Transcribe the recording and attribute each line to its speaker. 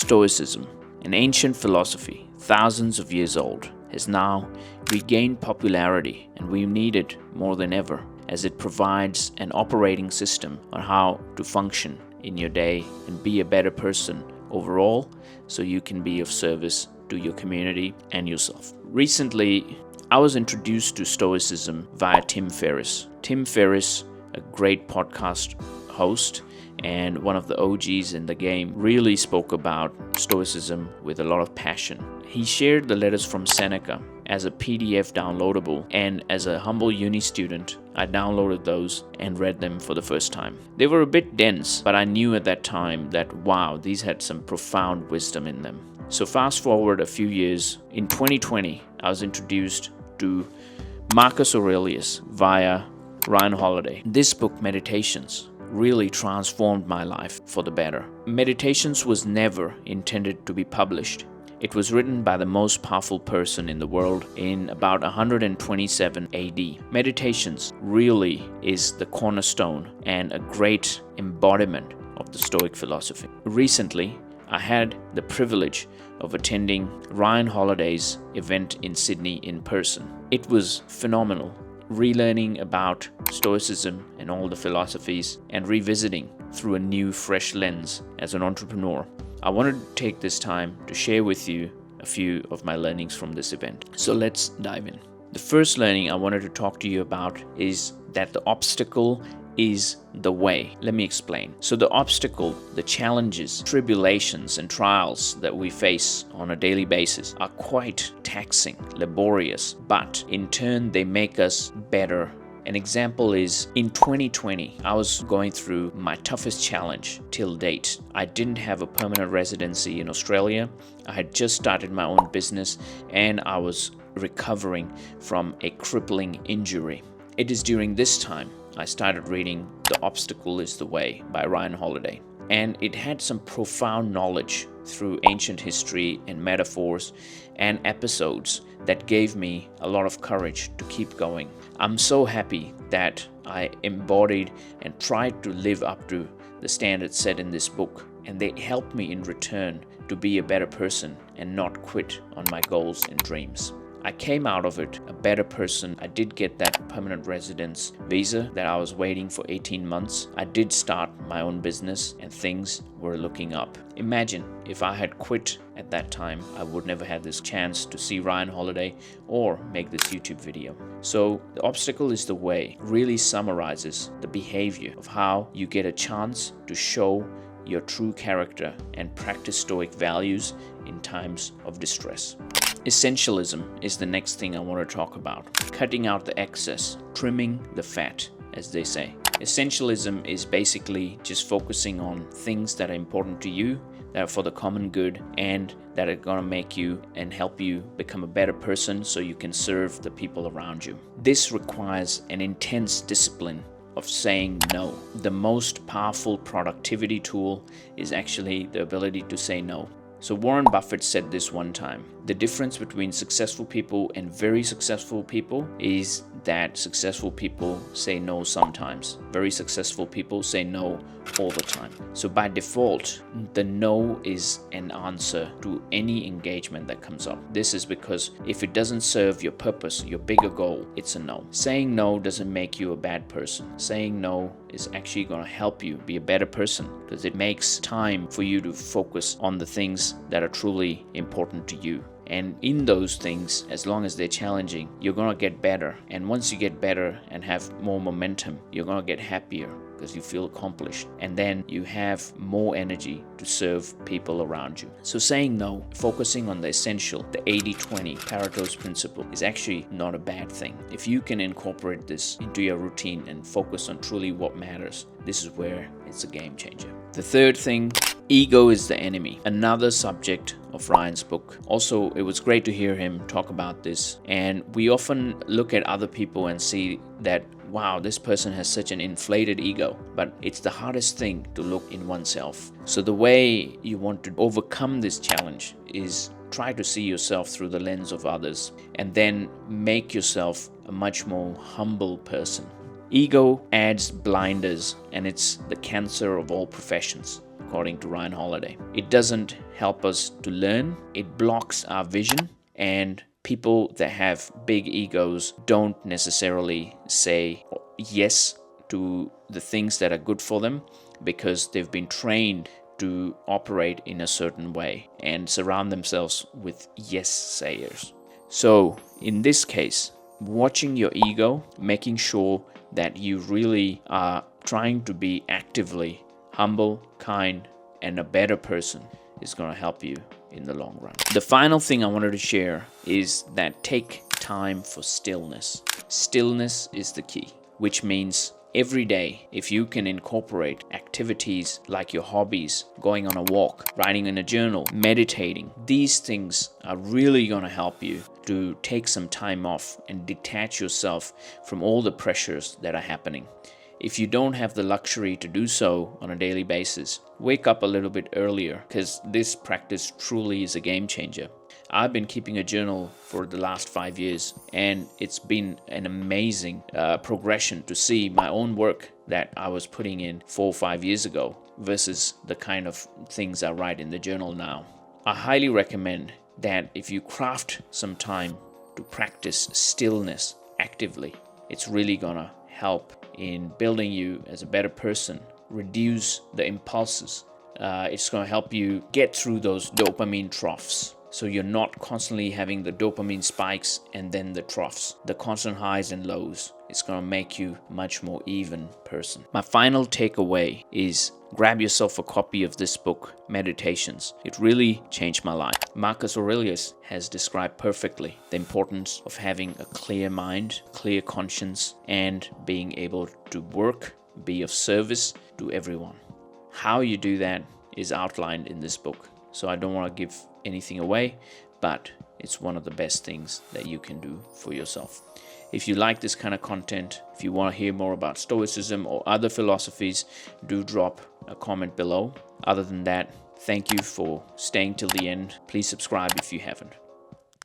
Speaker 1: Stoicism, an ancient philosophy thousands of years old, has now regained popularity, and we need it more than ever, as it provides an operating system on how to function in your day and be a better person overall, so you can be of service to your community and yourself. Recently, I was introduced to Stoicism via Tim Ferriss. Tim Ferriss, a great podcast host and one of the OGs in the game, really spoke about Stoicism with a lot of passion. He shared the letters from Seneca as a PDF downloadable, and as a humble uni student, I downloaded those and read them for the first time. They were a bit dense, but I knew at that time that wow, these had some profound wisdom in them. So fast forward a few years, in 2020, I was introduced to Marcus Aurelius via Ryan Holiday. This book, Meditations, really transformed my life for the better. Meditations was never intended to be published. It was written by the most powerful person in the world in about 127 AD. Meditations really is the cornerstone and a great embodiment of the Stoic philosophy. Recently, I had the privilege of attending Ryan Holiday's event in Sydney in person. It was phenomenal, relearning about Stoicism and all the philosophies and revisiting through a new, fresh lens as an entrepreneur. I wanted to take this time to share with you a few of my learnings from this event. So let's dive in. The first learning I wanted to talk to you about is that the obstacle is the way. Let me explain. So the obstacle, the challenges, tribulations, and trials that we face on a daily basis are quite taxing, laborious, but in turn they make us better. An example is in 2020, I was going through my toughest challenge till date. I didn't have a permanent residency in Australia. I had just started my own business and I was recovering from a crippling injury. It is during this time I started reading The Obstacle is the Way by Ryan Holiday. And it had some profound knowledge through ancient history and metaphors and episodes that gave me a lot of courage to keep going. I'm so happy that I embodied and tried to live up to the standards set in this book, and they helped me in return to be a better person and not quit on my goals and dreams. I came out of it a better person. I did get that permanent residence visa that I was waiting for 18 months. I did start my own business and things were looking up. Imagine if I had quit at that time, I would never have this chance to see Ryan Holiday or make this YouTube video. So The Obstacle is the Way really summarizes the behavior of how you get a chance to show your true character and practice Stoic values in times of distress. Essentialism is the next thing I want to talk about. Cutting out the excess, trimming the fat, as they say. Essentialism is basically just focusing on things that are important to you, that are for the common good, and that are going to make you and help you become a better person so you can serve the people around you. This requires an intense discipline of saying no. The most powerful productivity tool is actually the ability to say no. So Warren Buffett said this one time: the difference between successful people and very successful people is that successful people say no sometimes. Very successful people say no all the time. So by default, the no is an answer to any engagement that comes up. This is because if it doesn't serve your purpose, your bigger goal, it's a no. Saying no doesn't make you a bad person. Saying no is actually going to help you be a better person, because it makes time for you to focus on the things that are truly important to you. And in those things, as long as they're challenging, you're going to get better. And once you get better and have more momentum, you're going to get happier because you feel accomplished. And then you have more energy to serve people around you. So saying no, focusing on the essential, the 80-20 Pareto's principle, is actually not a bad thing. If you can incorporate this into your routine and focus on truly what matters, this is where it's a game changer. The third thing, ego is the enemy. Another subject of Ryan's book. Also, it was great to hear him talk about this. And we often look at other people and see that, wow, this person has such an inflated ego. But it's the hardest thing to look in oneself. So the way you want to overcome this challenge is try to see yourself through the lens of others, and then make yourself a much more humble person. Ego adds blinders, and it's the cancer of all professions, according to Ryan Holiday. It doesn't help us to learn, it blocks our vision, and people that have big egos don't necessarily say yes to the things that are good for them because they've been trained to operate in a certain way and surround themselves with yes sayers. So in this case, watching your ego, making sure that you really are trying to be actively humble, kind, and a better person is going to help you in the long run. The final thing I wanted to share is that take time for stillness. Stillness is the key, which means every day, if you can incorporate activities like your hobbies, going on a walk, writing in a journal, meditating, these things are really going to help you to take some time off and detach yourself from all the pressures that are happening. If you don't have the luxury to do so on a daily basis, wake up a little bit earlier, because this practice truly is a game changer. I've been keeping a journal for the last 5 years, and it's been an amazing progression to see my own work that I was putting in 4 or 5 years ago versus the kind of things I write in the journal now. I highly recommend that if you craft some time to practice stillness actively, it's really gonna help in building you as a better person, reduce the impulses. It's going to help you get through those dopamine troughs. So you're not constantly having the dopamine spikes and then the troughs, the constant highs and lows. It's going to make you a much more even person. My final takeaway is grab yourself a copy of this book, Meditations. It really changed my life. Marcus Aurelius has described perfectly the importance of having a clear mind, clear conscience, and being able to work, be of service to everyone. How you do that is outlined in this book. So I don't want to give anything away, but it's one of the best things that you can do for yourself. If you like this kind of content, if you want to hear more about Stoicism or other philosophies, do drop a comment below. Other than that, thank you for staying till the end. Please subscribe if you haven't.